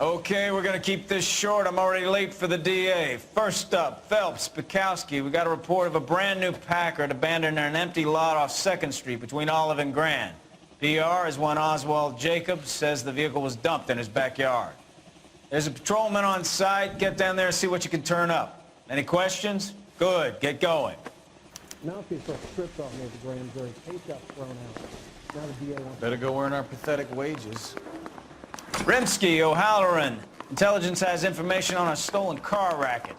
Okay, we're gonna keep this short. I'm already late for the DA. First up, Phelps, Kciapg. We got a report of a brand new Packard abandoned in an empty lot off 2nd Street between Olive and Grand. PR is one Oswald Jacobs says the vehicle was dumped in his backyard. There's a patrolman on site. Get down there and see what you can turn up. Any questions? Good, get going. Now she's sort of stripped off near the grand jury. Case got thrown out. Now the DA wants Better go earn our pathetic wages. Rimsky, O'Halloran. Intelligence has information on a stolen car racket.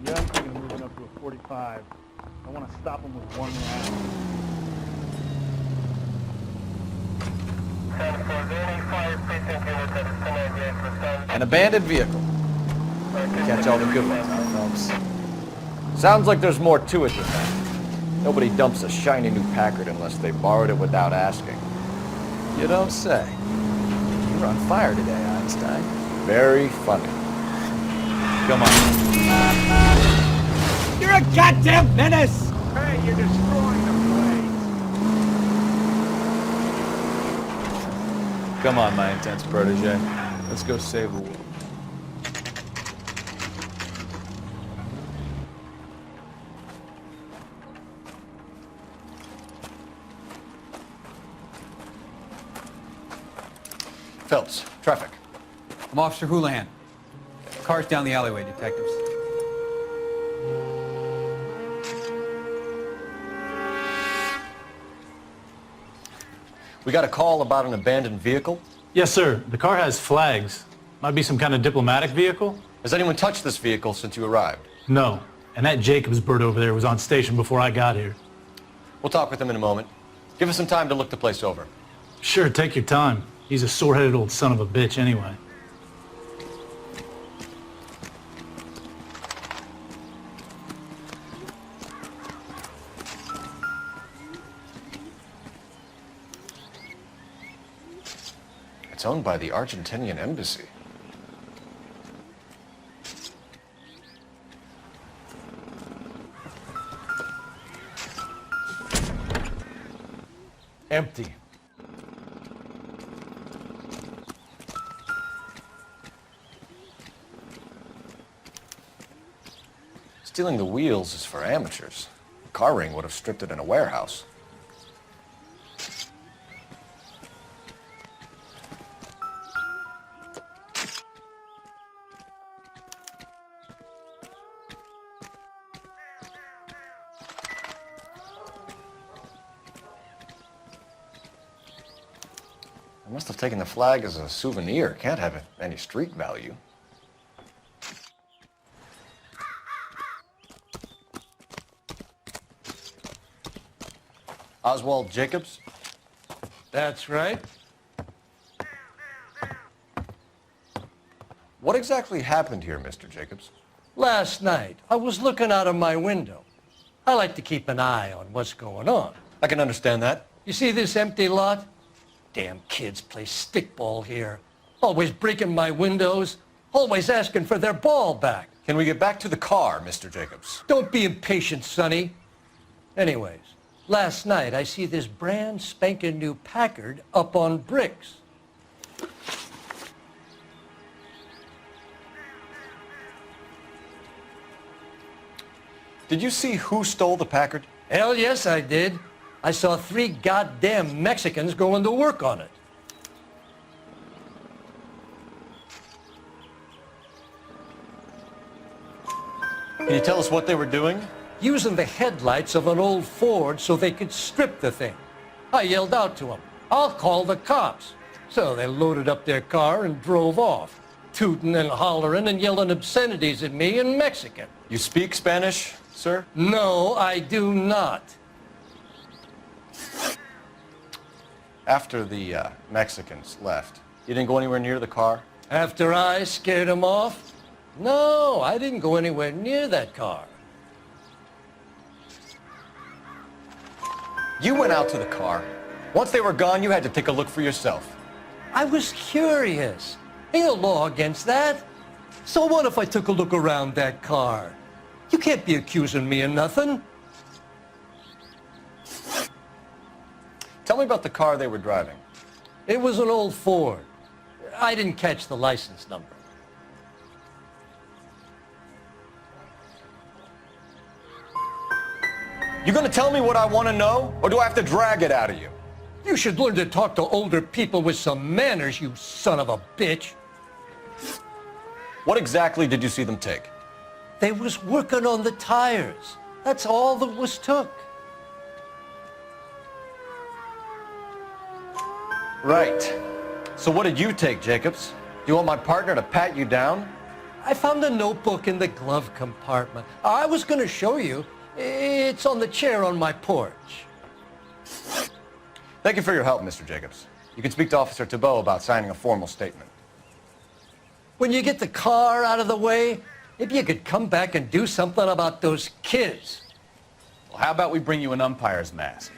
Yeah, I'm thinking of moving up to a 45. I want to stop him with one round. An abandoned vehicle. Catch all the good ones, huh, Phelps? Sounds like there's more to it than that. Nobody dumps a shiny new Packard unless they borrowed it without asking. You don't say. You're on fire today, Einstein. Very funny. Come on. You're a goddamn menace! Hey, you're destroying the place. Come on, my intense protege. Let's go save the world. Phelps, traffic. I'm Officer Houlihan. Car's down the alleyway, detectives. We got a call about an abandoned vehicle. Yes, sir. The car has flags. Might be some kind of diplomatic vehicle? Has anyone touched this vehicle since you arrived? No. And that Jacobs bird over there was on station before I got here. We'll talk with him in a moment. Give us some time to look the place over. Sure, take your time. He's a sore-headed old son of a bitch anyway. It's owned by the Argentinian embassy. Empty. Stealing the wheels is for amateurs. The car ring would have stripped it in a warehouse. I must have taken the flag as a souvenir. Can't have any street value. Oswald Jacobs? That's right. What exactly happened here, Mr. Jacobs? Last night, I was looking out of my window. I like to keep an eye on what's going on. I can understand that. You see this empty lot? Damn kids play stickball here. Always breaking my windows, always asking for their ball back. Can we get back to the car, Mr. Jacobs? Don't be impatient, Sonny. Anyways, last night I see this brand spanking new Packard up on bricks. Did you see who stole the Packard? Hell yes, I did. I saw 3 goddamn Mexicans going to work on it. Can you tell us what they were doing? Using the headlights of an old Ford so they could strip the thing. I yelled out to them, "I'll call the cops." So they loaded up their car and drove off, tooting and hollering and yelling obscenities at me in Mexican. You speak Spanish, sir? No, I do not. After the Mexicans left, you didn't go anywhere near the car? After I scared them off? No, I didn't go anywhere near that car. You went out to the car. Once they were gone, you had to take a look for yourself. I was curious. Ain't no law against that. So what if I took a look around that car? You can't be accusing me of nothing. Tell me about the car they were driving. It was an old Ford. I didn't catch the license number. You gonna tell me what I want to know, or do I have to drag it out of you? You should learn to talk to older people with some manners, you son of a bitch. What exactly did you see them take? They was working on the tires. That's all that was took. Right. So what did you take, Jacobs? Do you want my partner to pat you down? I found a notebook in the glove compartment. I was going to show you. It's on the chair on my porch. Thank you for your help, Mr. Jacobs. You can speak to Officer Thibault about signing a formal statement. When you get the car out of the way, maybe you could come back and do something about those kids. Well, how about we bring you an umpire's mask?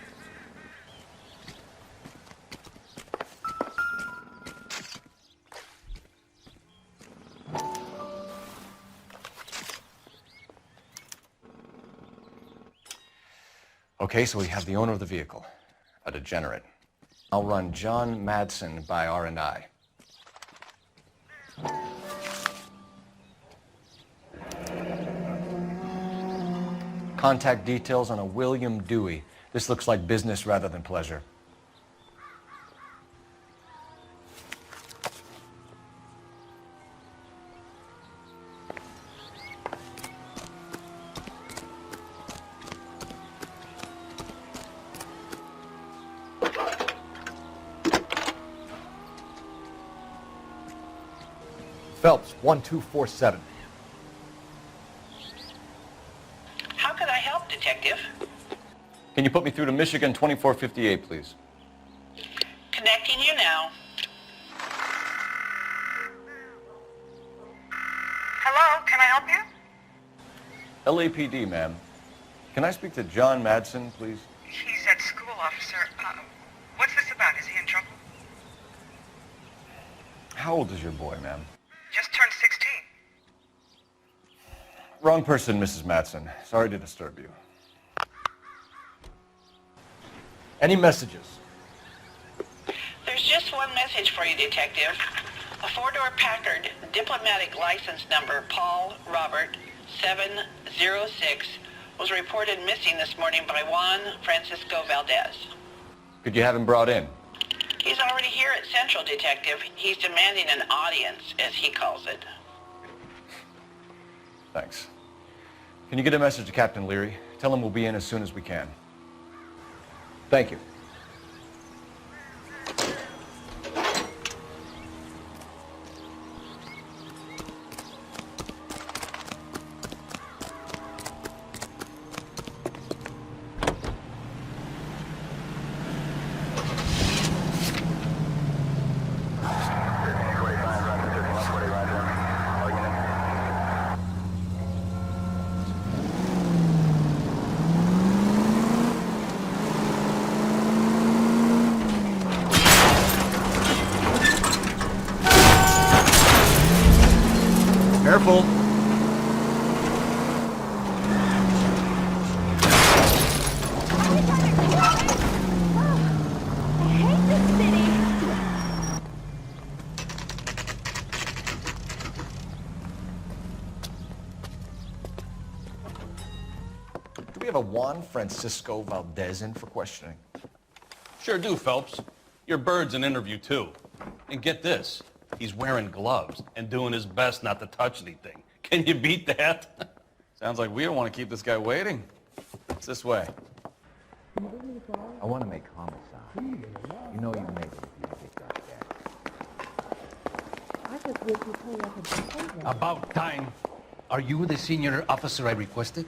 Okay, so we have the owner of the vehicle, a degenerate. I'll run John Madsen by R&I. Contact details on a William Dewey. This looks like business rather than pleasure. Phelps, 1247. How could I help, Detective? Can you put me through to Michigan 2458, please? Connecting you now. Hello, can I help you? LAPD, ma'am. Can I speak to John Madsen, please? He's at school, officer. What's this about? Is he in trouble? How old is your boy, ma'am? Just turned 16. Wrong person, Mrs. Madsen. Sorry to disturb you. Any messages? There's just one message for you, Detective. A four-door Packard, diplomatic license number Paul Robert 706, was reported missing this morning by Juan Francisco Valdez. Could you have him brought in? He's already here at Central, Detective. He's demanding an audience, as he calls it. Thanks. Can you get a message to Captain Leary? Tell him we'll be in as soon as we can. Thank you. Careful. Do we have a Juan Francisco Valdez in for questioning? Sure do, Phelps. Your bird's an interview, too. And get this, he's wearing gloves and doing his best not to touch anything. Can you beat that? Sounds like we don't want to keep this guy waiting. It's this way. I want to make homicide. You know you made it if you get that. About time. Are you the senior officer I requested?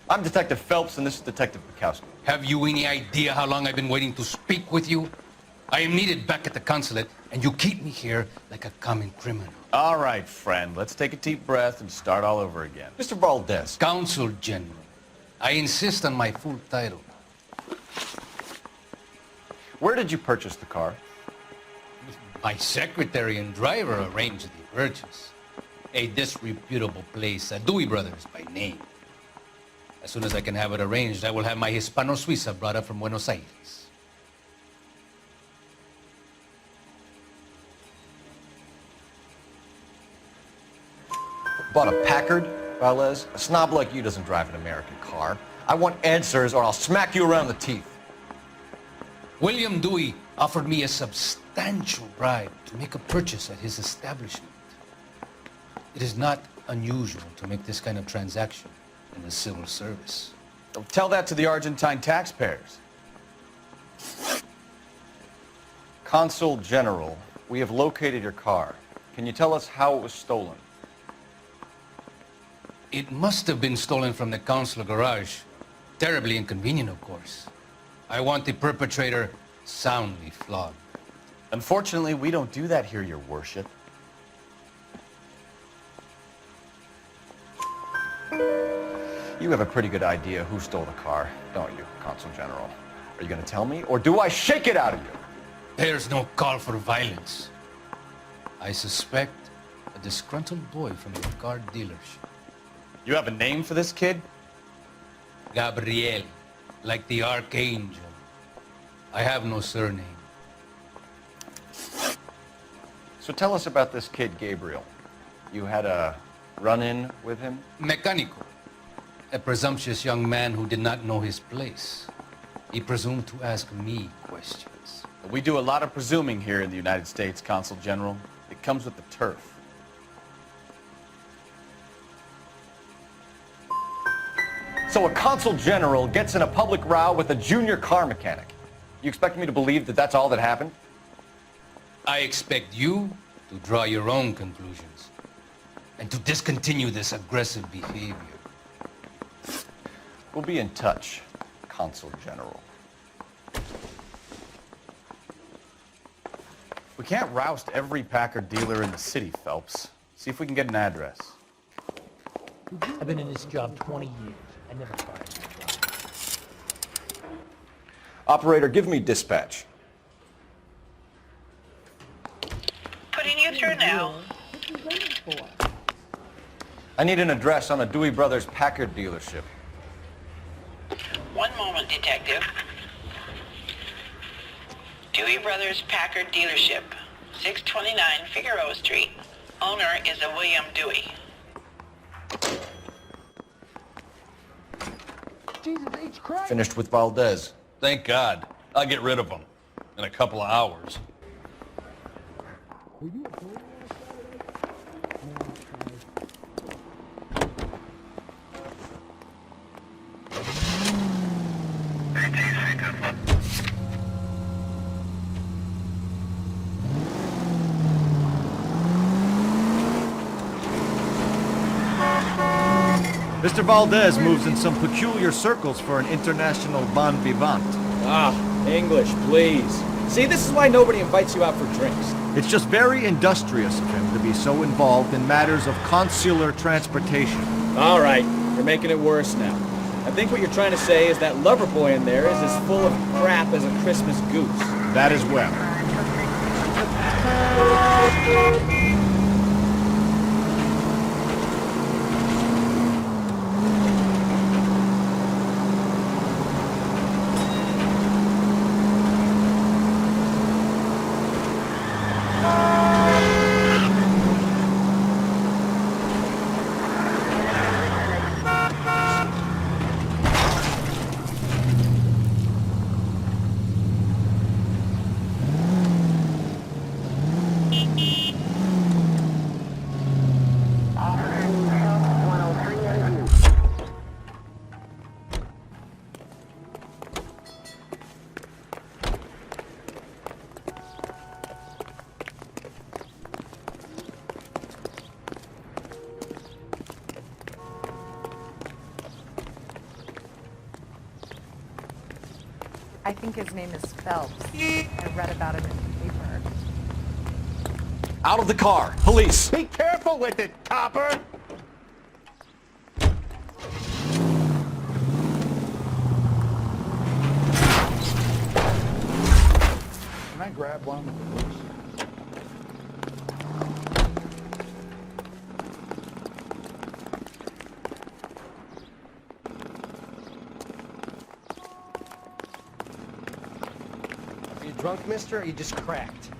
I'm Detective Phelps, and this is Detective Kciapg. Have you any idea how long I've been waiting to speak with you? I am needed back at the consulate, and you keep me here like a common criminal. All right, friend. Let's take a deep breath and start all over again. Mr. Valdez. Consul General. I insist on my full title. Where did you purchase the car? My secretary and driver arranged the purchase. a disreputable place, Dewey Brothers by name. As soon as I can have it arranged, I will have my Hispano Suiza brought up from Buenos Aires. Bought a Packard, Valdez? A snob like you doesn't drive an American car. I want answers or I'll smack you around the teeth. William Dewey offered me a substantial bribe to make a purchase at his establishment. It is not unusual to make this kind of transaction in the civil service. Don't tell that to the Argentine taxpayers. Consul General, we have located your car. Can you tell us how it was stolen? It must have been stolen from the consular garage. Terribly inconvenient, of course. I want the perpetrator soundly flogged. Unfortunately, we don't do that here, Your Worship. You have a pretty good idea who stole the car, don't you, Consul General? Are you going to tell me, or do I shake it out of you? There's no call for violence. I suspect a disgruntled boy from the car dealership. You have a name for this kid? Gabriel, like the archangel. I have no surname. So tell us about this kid, Gabriel. You had a run-in with him? Mecánico, a presumptuous young man who did not know his place. He presumed to ask me questions. We do a lot of presuming here in the United States, Consul General. It comes with the turf. So a Consul General gets in a public row with a junior car mechanic. You expect me to believe that that's all that happened? I expect you to draw your own conclusions and to discontinue this aggressive behavior. We'll be in touch, Consul General. We can't roust every Packard dealer in the city, Phelps. See if we can get an address. I've been in this job 20 years. I never fired. Operator, give me dispatch. Putting you through now. I need an address on a Dewey Brothers Packard dealership. One moment, Detective. Dewey Brothers Packard Dealership, 629 Figueroa Street. Owner is a William Dewey. Jesus H. Christ! Finished with Valdez. Thank God. I'll get rid of him in a couple of hours. Were you at Toyota Mr. Valdez moves in some peculiar circles for an international bon vivant. Ah, English, please. See, this is why nobody invites you out for drinks. It's just very industrious of him to be so involved in matters of consular transportation. All right, you're making it worse now. I think what you're trying to say is that lover boy in there is as full of crap as a Christmas goose. That as well. I think his name is Phelps. I read about him in the paper. Out of the car! Police! Be careful with it, copper! Can I grab one of the books? drunk, mister, or you just cracked?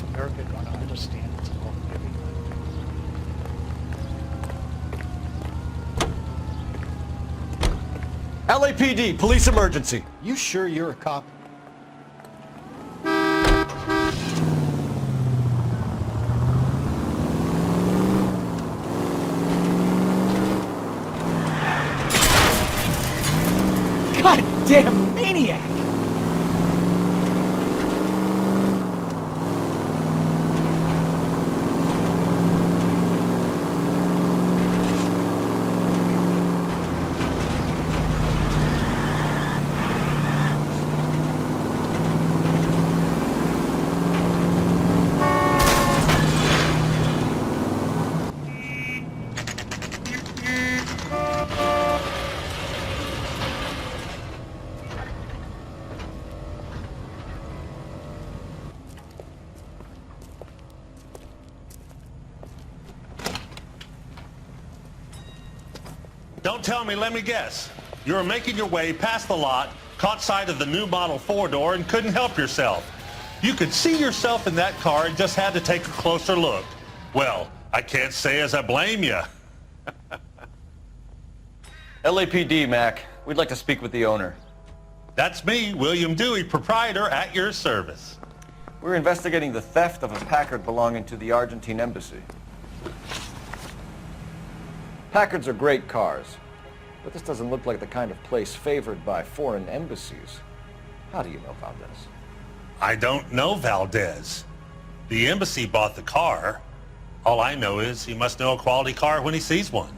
America gonna understand it's all giving. LAPD, police emergency. You sure you're a cop? Goddamn maniac! Don't tell me, let me guess. You were making your way past the lot, caught sight of the new model 4-door, and couldn't help yourself. You could see yourself in that car and just had to take a closer look. Well, I can't say as I blame you. LAPD, Mac. We'd like to speak with the owner. That's me, William Dewey, proprietor, at your service. We're investigating the theft of a Packard belonging to the Argentine embassy. Packards are great cars, but this doesn't look like the kind of place favored by foreign embassies. How do you know Valdez? I don't know Valdez. The embassy bought the car. All I know is he must know a quality car when he sees one.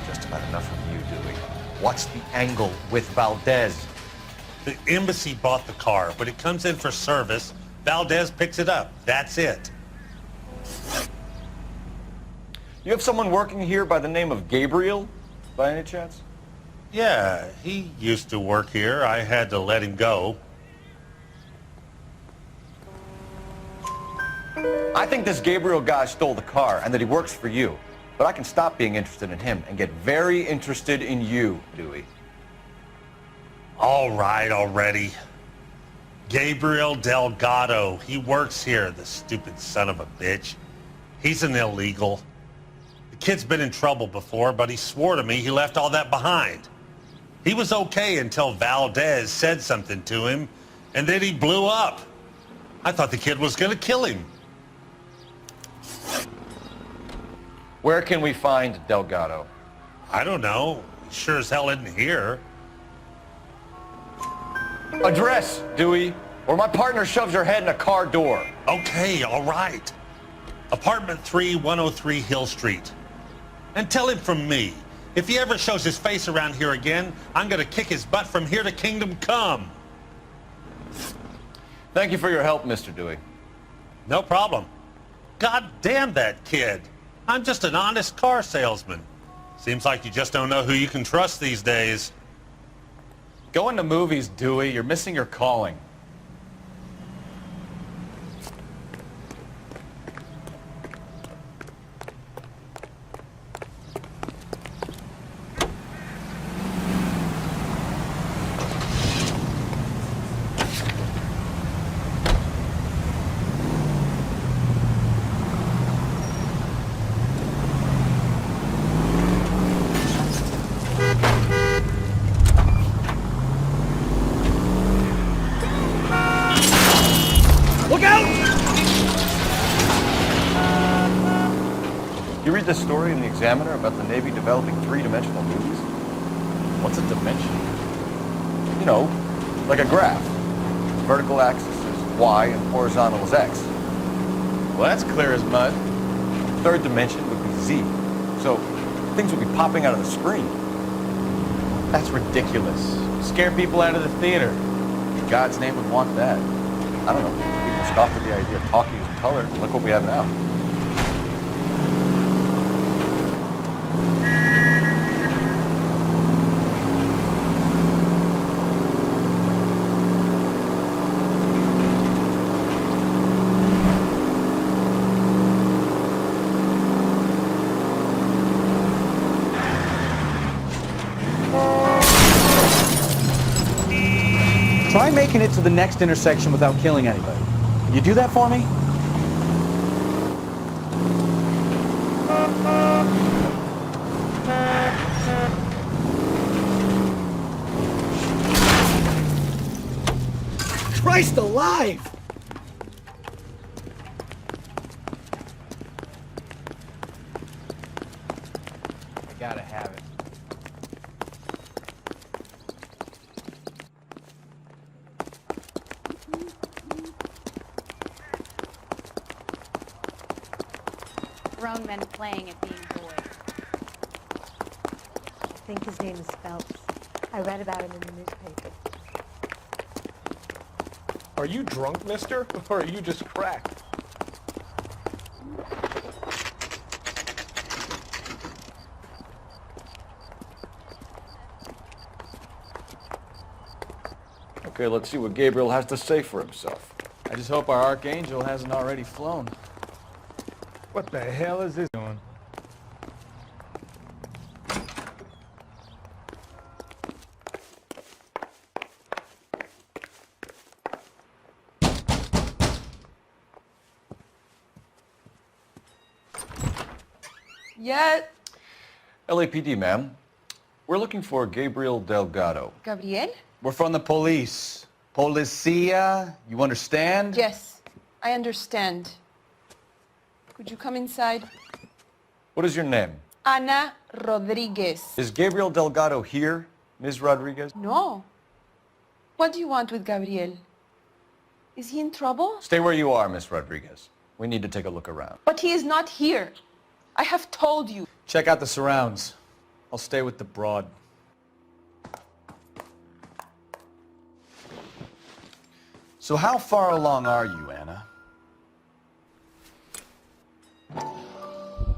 Just about enough from you, Dewey. What's the angle with Valdez? The embassy bought the car. When it comes in for service, Valdez picks it up. That's it. You have someone working here by the name of Gabriel, by any chance? Yeah, he used to work here. I had to let him go. I think this Gabriel guy stole the car and that he works for you. But I can stop being interested in him and get very interested in you, Dewey. All right already. Gabriel Delgado. He works here, the stupid son of a bitch. He's an illegal. The kid's been in trouble before, but he swore to me he left all that behind. He was okay until Valdez said something to him, and then he blew up. I thought the kid was gonna kill him. Where can we find Delgado? I don't know. He sure as hell isn't here. Address, Dewey, or my partner shoves your head in a car door. Okay, all right. Apartment 3, 103 Hill Street. And tell him from me, if he ever shows his face around here again, I'm gonna kick his butt from here to Kingdom Come. Thank you for your help, Mr. Dewey. No problem. God damn that kid. I'm just an honest car salesman. Seems like you just don't know who you can trust these days. Going to movies, Dewey. You're missing your calling. Look out! You read this story in the Examiner about the Navy developing three-dimensional movies? What's a dimension? You know, like a graph. Vertical axis is Y and horizontal is X. Well, that's clear as mud. Third dimension would be Z. So things would be popping out of the screen. That's ridiculous. Scare people out of the theater. In God's name would want that. I don't know. People scoffed at the idea of talkies in color. Look what we have now. making it to the next intersection without killing anybody. Can you do that for me? Christ alive! I gotta have it. Grown men playing at being boys. I think his name is Phelps. I read about him in the newspaper. Are you drunk, mister? Or are you just cracked? Okay, let's see what Gabriel has to say for himself. I just hope our Archangel hasn't already flown. What the hell is this doing? Yeah. LAPD, ma'am. We're looking for Gabriel Delgado. Gabriel? We're from the police. Policia, you understand? Yes, I understand. Could you come inside? What is your name? Ana Rodriguez. Is Gabriel Delgado here, Ms. Rodriguez? No. What do you want with Gabriel? Is he in trouble? Stay where you are, Ms. Rodriguez. We need to take a look around. But he is not here. I have told you. Check out the surrounds. I'll stay with the broad. So how far along are you, Anna?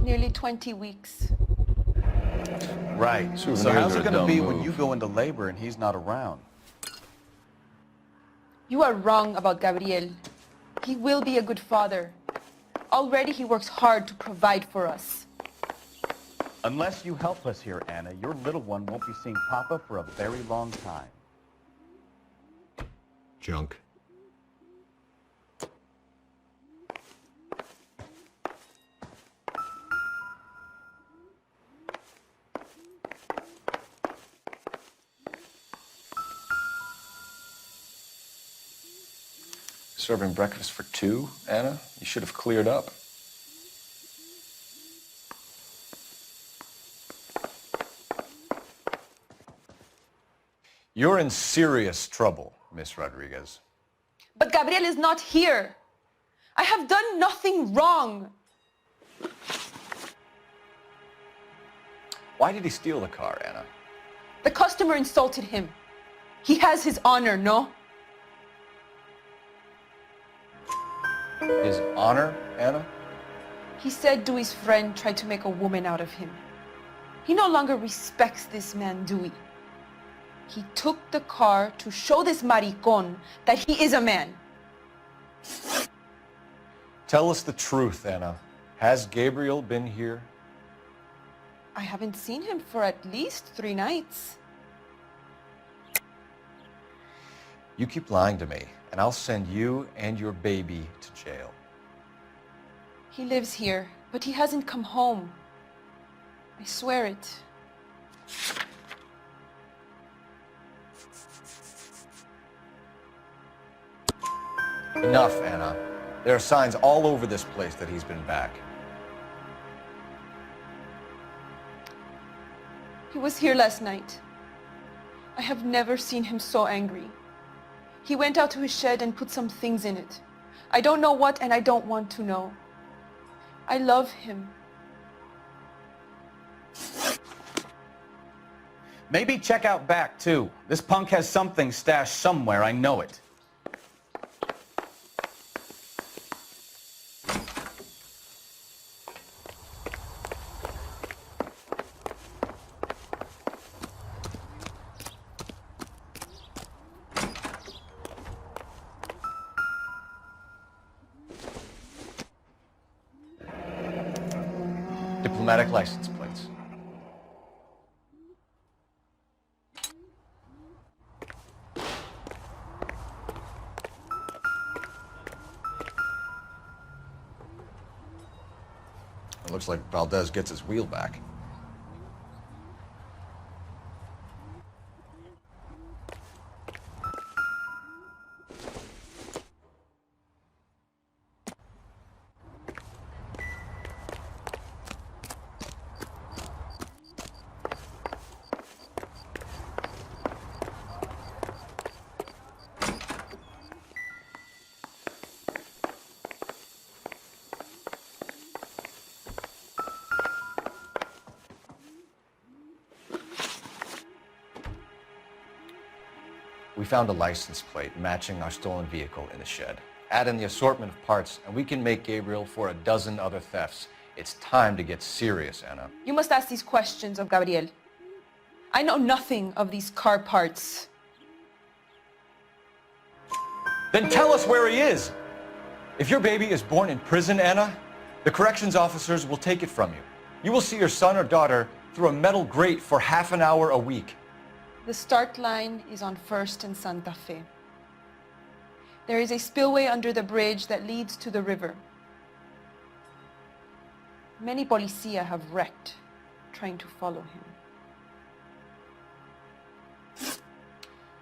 Nearly 20 weeks. Right. So Souvenirs how's are it a going to dumb be when move. you go into labor and he's not around? You are wrong about Gabriel. He will be a good father. Already he works hard to provide for us. Unless you help us here, Anna, your little one won't be seeing Papa for a very long time. Junk. Serving breakfast for two, Anna? You should have cleared up. You're in serious trouble, Miss Rodriguez. But Gabriel is not here. I have done nothing wrong. Why did he steal the car, Anna? The customer insulted him. He has his honor, no? His honor, Anna? He said Dewey's friend tried to make a woman out of him. He no longer respects this man, Dewey. He took the car to show this maricón that he is a man. Tell us the truth, Anna. Has Gabriel been here? I haven't seen him for at least 3 nights. You keep lying to me, and I'll send you and your baby to jail. He lives here, but he hasn't come home. I swear it. Enough, Anna. There are signs all over this place that he's been back. He was here last night. I have never seen him so angry. He went out to his shed and put some things in it. I don't know what, and I don't want to know. I love him. Maybe check out back, too. This punk has something stashed somewhere, I know it. Diplomatic license plates. Looks like Valdez gets his wheel back. We found a license plate matching our stolen vehicle in the shed. Add in the assortment of parts, and we can make Gabriel for a dozen other thefts. It's time to get serious, Anna. You must ask these questions of Gabriel. I know nothing of these car parts. Then tell us where he is! If your baby is born in prison, Anna, the corrections officers will take it from you. You will see your son or daughter through a metal grate for half an hour a week. The start line is on 1st and Santa Fe. There is a spillway under the bridge that leads to the river. Many policia have wrecked trying to follow him.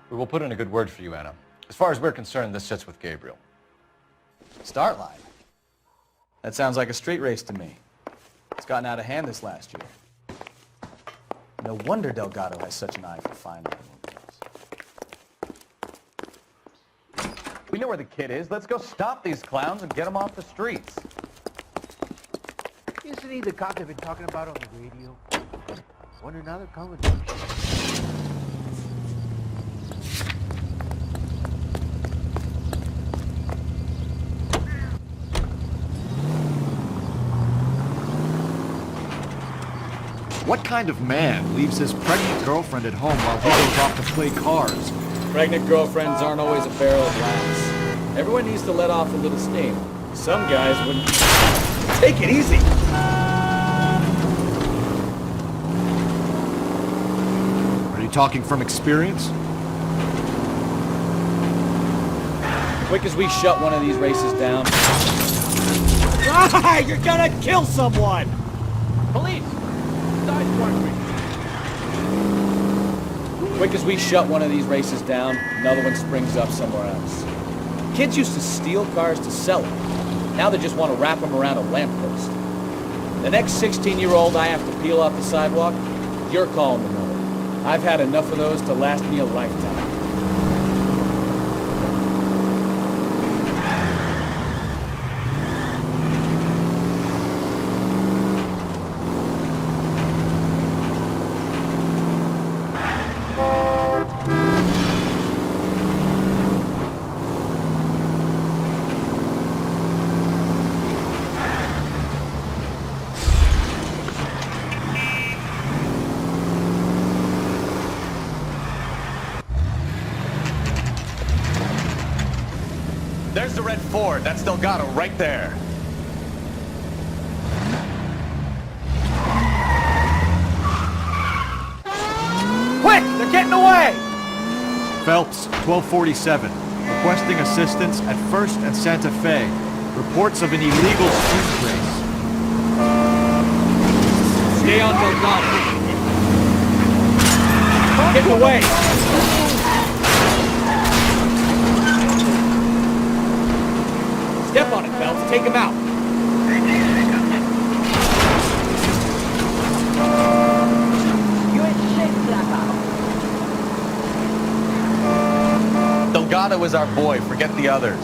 We will put in a good word for you, Anna. As far as we're concerned, this sits with Gabriel. Start line. That sounds like a street race to me. It's gotten out of hand this last year. No wonder Delgado has such an eye for fine automobiles. We know where the kid is. Let's go stop these clowns and get them off the streets. Isn't he the cop they've been talking about on the radio? Wonder now they're coming. What kind of man leaves his pregnant girlfriend at home while he goes off to play cards? Pregnant girlfriends aren't always a barrel of laughs. Everyone needs to let off a little steam. Some guys wouldn't... Take it easy! Are you talking from experience? Quick as we shut one of these races down... Ah, you're gonna kill someone! Police! Sideswipe me! Quick as we shut one of these races down, another one springs up somewhere else. Kids used to steal cars to sell them. Now they just want to wrap them around a lamppost. The next 16-year-old I have to peel off the sidewalk, you're calling the mother. I've had enough of those to last me a lifetime. There's the red Ford. That's Delgado right there. Quick! They're getting away! Phelps, 1247. Requesting assistance at 1st and Santa Fe. Reports of an illegal street race. Stay on Delgado. Get away! Step on it, Phelps. Take him out. Delgado is our boy. Forget the others.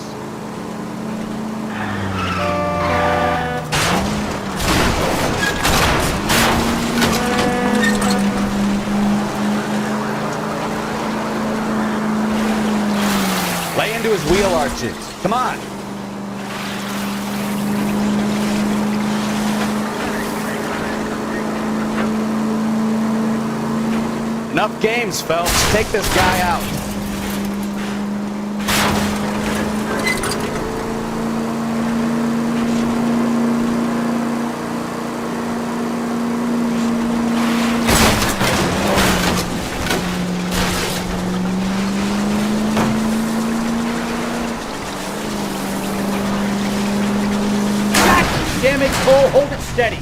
Lay into his wheel arches. Come on. Enough games, Phelps. Take this guy out. Damn it, Cole. Hold it steady.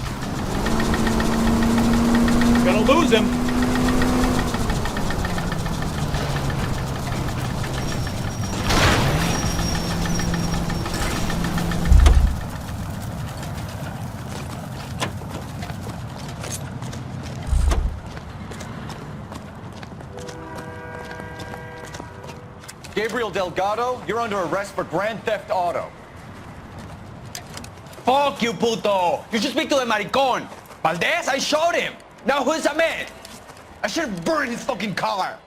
lose him. Gabriel Delgado, you're under arrest for Grand Theft Auto. Fuck you, puto. You should speak to the maricon. Valdez, I showed him. Now who's the man? I should have burned his fucking car.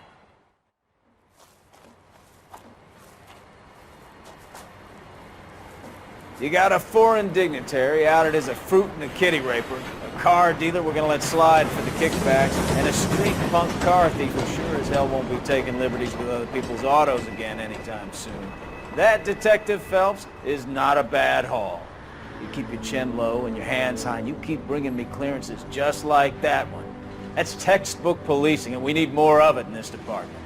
You got a foreign dignitary outed as a fruit and a kitty raper, a car dealer we're gonna let slide for the kickbacks, and a street punk car thief who sure as hell won't be taking liberties with other people's autos again anytime soon. That, Detective Phelps, is not a bad haul. You keep your chin low and your hands high, and you keep bringing me clearances just like that one. That's textbook policing, and we need more of it in this department.